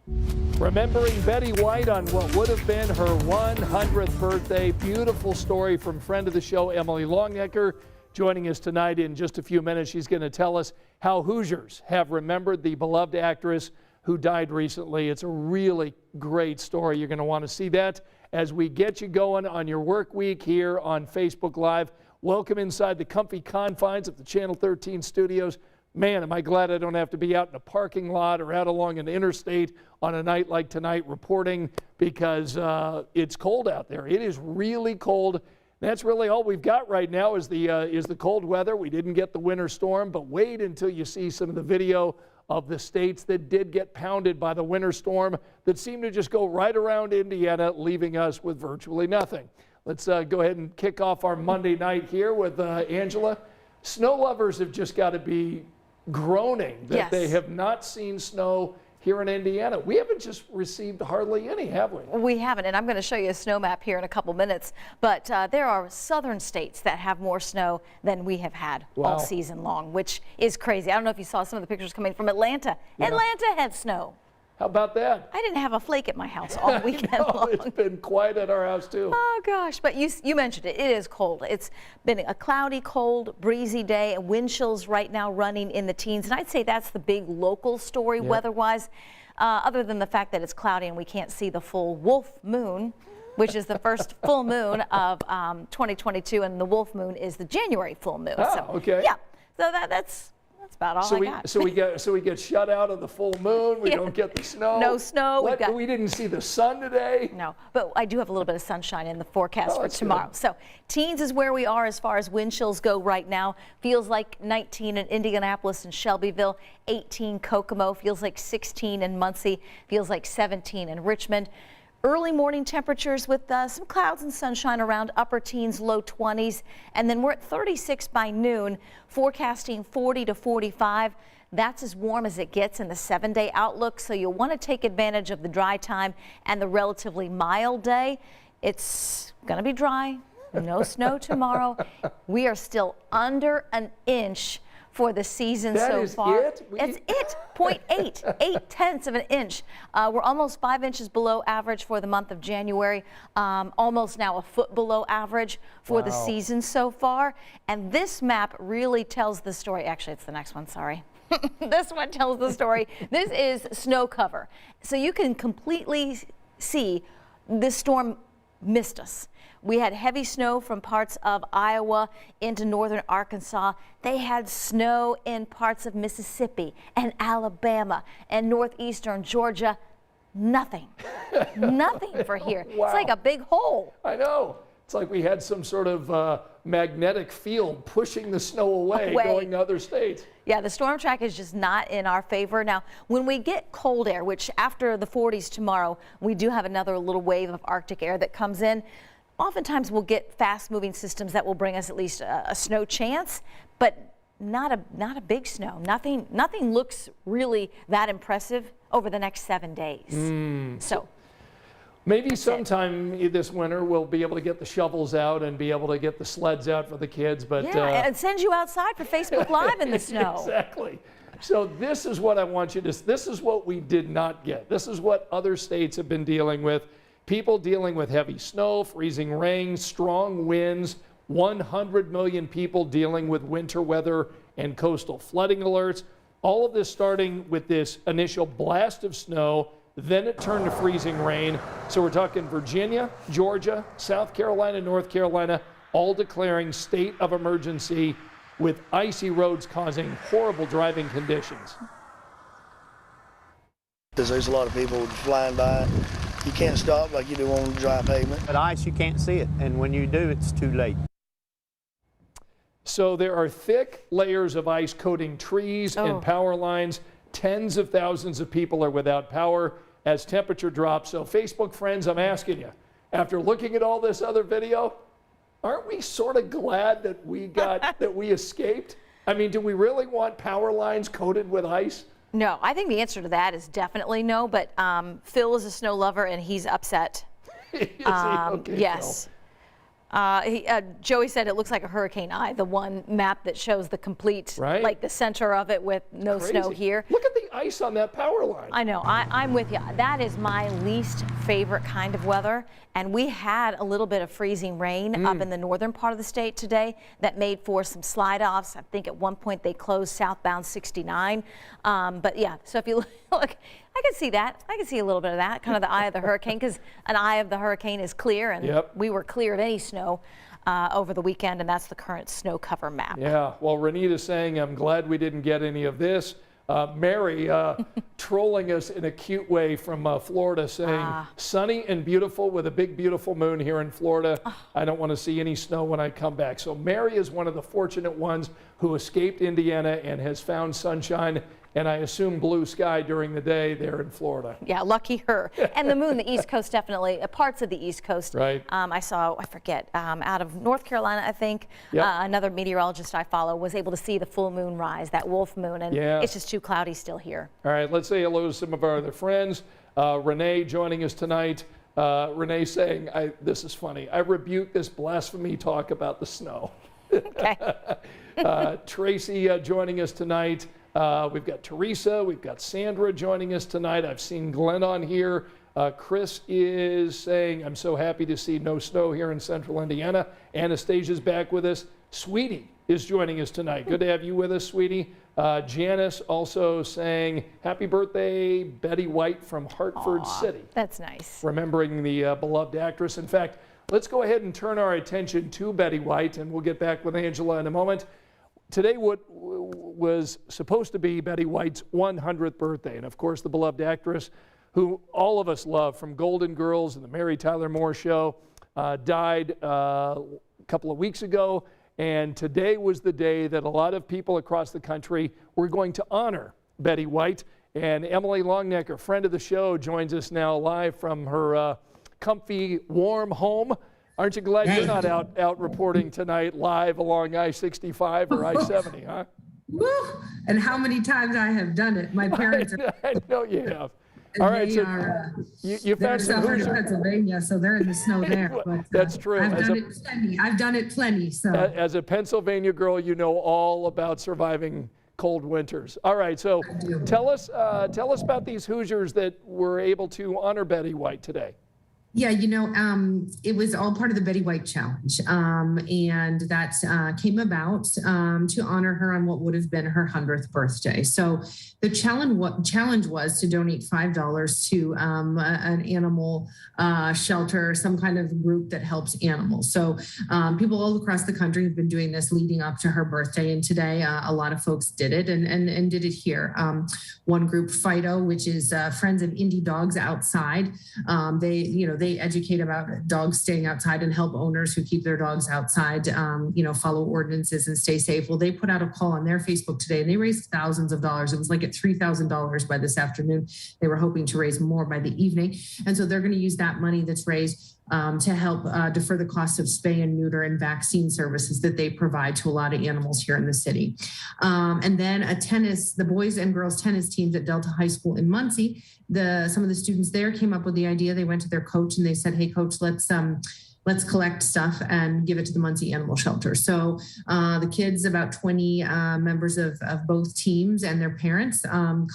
Remembering Betty White on what would have been her 100th birthday. Beautiful story from friend of the show, Emily Longnecker, joining us tonight in just a few minutes. She's going to tell us how Hoosiers have remembered the beloved actress who died recently. It's a really great story. You're going to want to see that as we get you going on your work week here on Facebook Live. Welcome inside the comfy confines of the Channel 13 studios. Man, am I glad I don't have to be out in a parking lot or out along an interstate on a night like tonight reporting, because it's cold out there. It is really cold. That's really all we've got right now is the cold weather. We didn't get the winter storm, but wait until you see some of the video of the states that did get pounded by the winter storm that seemed to just go right around Indiana, leaving us with virtually nothing. Let's go ahead and kick off our Monday night here with Angela. Snow lovers have just got to be groaning that they have not seen snow here in Indiana. We haven't just received hardly any, have we? We haven't, and I'm going to show you a snow map here in a couple minutes, but there are southern states that have more snow than we have had all season long, which is crazy. I don't know if you saw some of the pictures coming from Atlanta. Yeah. Atlanta had snow. How about that? I didn't have a flake at my house all weekend long. It's been quiet at our house too. Oh gosh, but you mentioned it. It is cold. It's been a cloudy, cold, breezy day, and wind chills right now running in the teens. And I'd say that's the big local story weather-wise, other than the fact that it's cloudy and we can't see the full wolf moon, which is the first full moon of 2022, and the wolf moon is the January full moon. Oh, okay. Yeah, so that's about all I got. So we get shut out of the full moon. We don't get the snow. No snow. We didn't see the sun today. No, but I do have a little bit of sunshine in the forecast for tomorrow. Good. So teens is where we are as far as wind chills go right now. Feels like 19 in Indianapolis and Shelbyville, 18 Kokomo, feels like 16 in Muncie, feels like 17 in Richmond. Early morning temperatures with some clouds and sunshine around, upper teens, low 20s, and then we're at 36 by noon, forecasting 40 to 45. That's as warm as it gets in the 7-day outlook, so you'll want to take advantage of the dry time and the relatively mild day. It's going to be dry, no snow tomorrow. We are still under an inch for the season so far. It's it, 0.8, 8/10 of an inch. We're almost 5 inches below average for the month of January, almost now a foot below average for the season so far. And this map really tells the story. Actually, it's the next one, sorry. This one tells the story. This is snow cover. So you can completely see this storm missed us. We had heavy snow from parts of Iowa into northern Arkansas. They had snow in parts of Mississippi and Alabama and northeastern Georgia. Nothing. Nothing for here. Wow. It's like a big hole. I know. It's like we had some sort of magnetic field pushing the snow away, going to other states. Yeah, the storm track is just not in our favor. Now, when we get cold air, which after the 40s tomorrow, we do have another little wave of Arctic air that comes in. Oftentimes we'll get fast-moving systems that will bring us at least a snow chance, but not a big snow. Nothing looks really that impressive over the next 7 days. So maybe sometime this winter we'll be able to get the shovels out and be able to get the sleds out for the kids. But and send you outside for Facebook Live in the snow. Exactly. So this is what I want you to. This is what we did not get. This is what other states have been dealing with. People dealing with heavy snow, freezing rain, strong winds, 100 million people dealing with winter weather and coastal flooding alerts. All of this starting with this initial blast of snow, then it turned to freezing rain. So we're talking Virginia, Georgia, South Carolina, North Carolina, all declaring state of emergency with icy roads causing horrible driving conditions. There's a lot of people flying by. You can't stop like you do on dry pavement. But ice, you can't see it, and when you do, it's too late. So there are thick layers of ice coating trees and power lines. Tens of thousands of people are without power as temperature drops. So Facebook friends, I'm asking you, after looking at all this other video, aren't we sort of glad that we got, that we escaped? I mean, do we really want power lines coated with ice? No, I think the answer to that is definitely no, but Phil is a snow lover and he's upset. Okay, yes. Joey said it looks like a hurricane eye, the one map that shows the complete, like the center of it with no snow here. Look at the ice on that power line. I know, I'm with you. That is my least favorite kind of weather. And we had a little bit of freezing rain up in the northern part of the state today that made for some slide offs. I think at one point they closed southbound 69. But yeah, so if you look, I can see that. I can see a little bit of that, kind of the eye of the hurricane, because an eye of the hurricane is clear, and we were clear of any snow over the weekend, and that's the current snow cover map. Yeah, well, Renita's saying, I'm glad we didn't get any of this. Mary trolling us in a cute way from Florida, saying, sunny and beautiful with a big, beautiful moon here in Florida. I don't want to see any snow when I come back. So Mary is one of the fortunate ones who escaped Indiana and has found sunshine, and I assume blue sky during the day there in Florida. Yeah, lucky her. And the moon, the East Coast, definitely, parts of the East Coast. Right. I saw, I forget, out of North Carolina, I think, another meteorologist I follow was able to see the full moon rise, that wolf moon, and it's just too cloudy still here. All right, let's say hello to some of our other friends. Renee joining us tonight. Renee saying, this is funny, I rebuke this blasphemy talk about the snow. Okay. Tracy joining us tonight. We've got Teresa, we've got Sandra joining us tonight. I've seen Glenn on here. Chris is saying, I'm so happy to see no snow here in central Indiana. Anastasia's back with us. Sweetie is joining us tonight. Good to have you with us, Sweetie. Janice also saying, happy birthday, Betty White from Hartford City. That's nice. Remembering the beloved actress. In fact, let's go ahead and turn our attention to Betty White, and we'll get back with Angela in a moment. Today was supposed to be Betty White's 100th birthday, and of course the beloved actress who all of us love from Golden Girls and the Mary Tyler Moore Show died a couple of weeks ago, and today was the day that a lot of people across the country were going to honor Betty White. And Emily Longnecker, friend of the show, joins us now live from her comfy, warm home. Aren't you glad you're not out reporting tonight live along I-65 or I-70, huh? Woo! And how many times I have done it. My parents are. I know you have. All right, so you found some Hoosiers. Hoosiers. Pennsylvania, so they're in the snow there. But, that's true. I've done it plenty. So as a Pennsylvania girl, you know all about surviving cold winters. All right, so tell us about these Hoosiers that were able to honor Betty White today. Yeah, it was all part of the Betty White Challenge. And that came about to honor her on what would have been her 100th birthday. So the challenge was to donate $5 to an animal shelter, some kind of group that helps animals. So people all across the country have been doing this leading up to her birthday. And today, a lot of folks did it and did it here. One group, Fido, which is Friends of Indie Dogs Outside. They educate about dogs staying outside and help owners who keep their dogs outside, follow ordinances and stay safe. Well, they put out a call on their Facebook today and they raised thousands of dollars. It was like at $3,000 by this afternoon. They were hoping to raise more by the evening. And so they're going to use that money that's raised to help defer the cost of spay and neuter and vaccine services that they provide to a lot of animals here in the city. And then the boys and girls tennis teams at Delta High School in Muncie, some of the students there came up with the idea. They went to their coach and they said, hey, coach, let's collect stuff and give it to the Muncie Animal Shelter. So the kids, about 20 members of both teams and their parents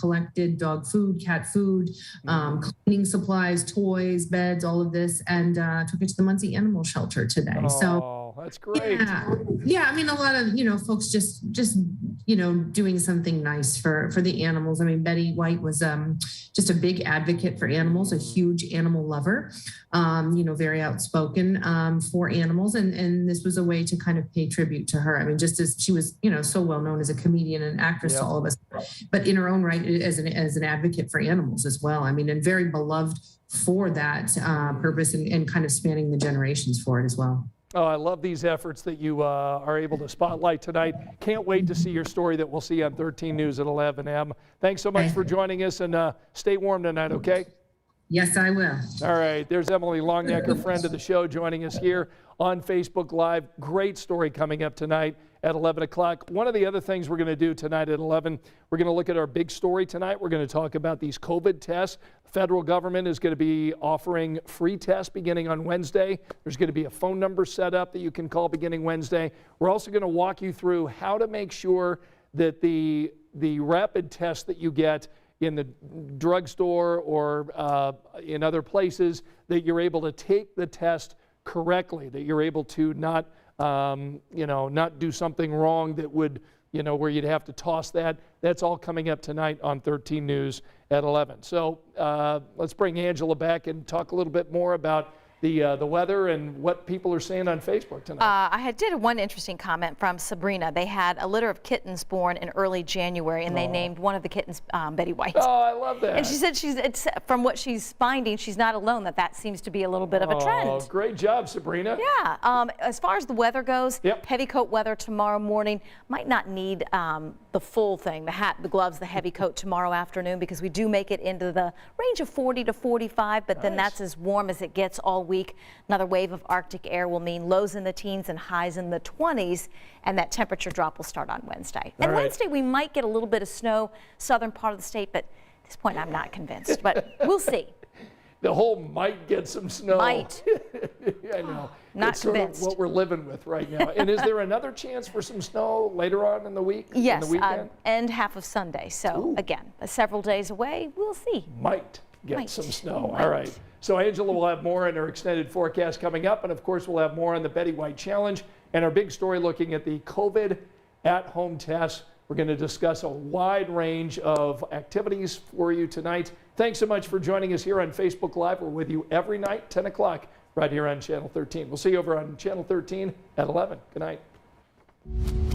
collected dog food, cat food, cleaning supplies, toys, beds, all of this, and took it to the Muncie Animal Shelter today. Oh, so that's great. Yeah. I mean, a lot of, folks just doing something nice for the animals. I mean, Betty White was just a big advocate for animals, a huge animal lover, very outspoken for animals. And this was a way to kind of pay tribute to her. I mean, just as she was, so well known as a comedian and actress to all of us, but in her own right as an advocate for animals as well. I mean, and very beloved for that purpose and kind of spanning the generations for it as well. Oh, I love these efforts that you are able to spotlight tonight. Can't wait to see your story that we'll see on 13 News at 11 a.m. Thanks so much for joining us, and stay warm tonight, okay? Yes, I will. All right, there's Emily Longnecker, friend of the show, joining us here on Facebook Live. Great story coming up tonight at 11 o'clock. One of the other things we're going to do tonight at 11, we're going to look at our big story tonight. We're going to talk about these COVID tests. The federal government is going to be offering free tests beginning on Wednesday. There's going to be a phone number set up that you can call beginning Wednesday. We're also going to walk you through how to make sure that the rapid test that you get in the drugstore or in other places, that you're able to take the test correctly, that you're able to not, not do something wrong that would, where you'd have to toss that. That's all coming up tonight on 13 News at 11. So let's bring Angela back and talk a little bit more about the weather and what people are saying on Facebook tonight. I did one interesting comment from Sabrina. They had a litter of kittens born in early January, and they named one of the kittens Betty White. Oh, I love that. And she said it's from what she's finding, she's not alone, that seems to be a little bit of a trend. Oh, great job, Sabrina. Yeah. As far as the weather goes, Yep. heavy coat weather tomorrow morning. Might not need the full thing, the hat, the gloves, the heavy coat tomorrow afternoon, because we do make it into the range of 40 to 45, but then Nice. that's as warm as it gets all week. Another wave of Arctic air will mean lows in the teens and highs in the 20s, and that temperature drop will start on Wednesday. And right. Wednesday we might get a little bit of snow, southern part of the state, but at this point I'm not convinced, but we'll see. The whole might get some snow. Might. I know. Not it's sort of convinced. what we're living with right now. And is there another chance for some snow later on in the week? In Yes, the weekend? end half of Sunday. So again, several days away, we'll see. Might get Might. some snow. Might. All right. So Angela will have more in her extended forecast coming up. And of course, we'll have more on the Betty White Challenge and our big story looking at the COVID at-home test. We're going to discuss a wide range of activities for you tonight. Thanks so much for joining us here on Facebook Live. We're with you every night, 10 o'clock, right here on Channel 13. We'll see you over on Channel 13 at 11. Good night.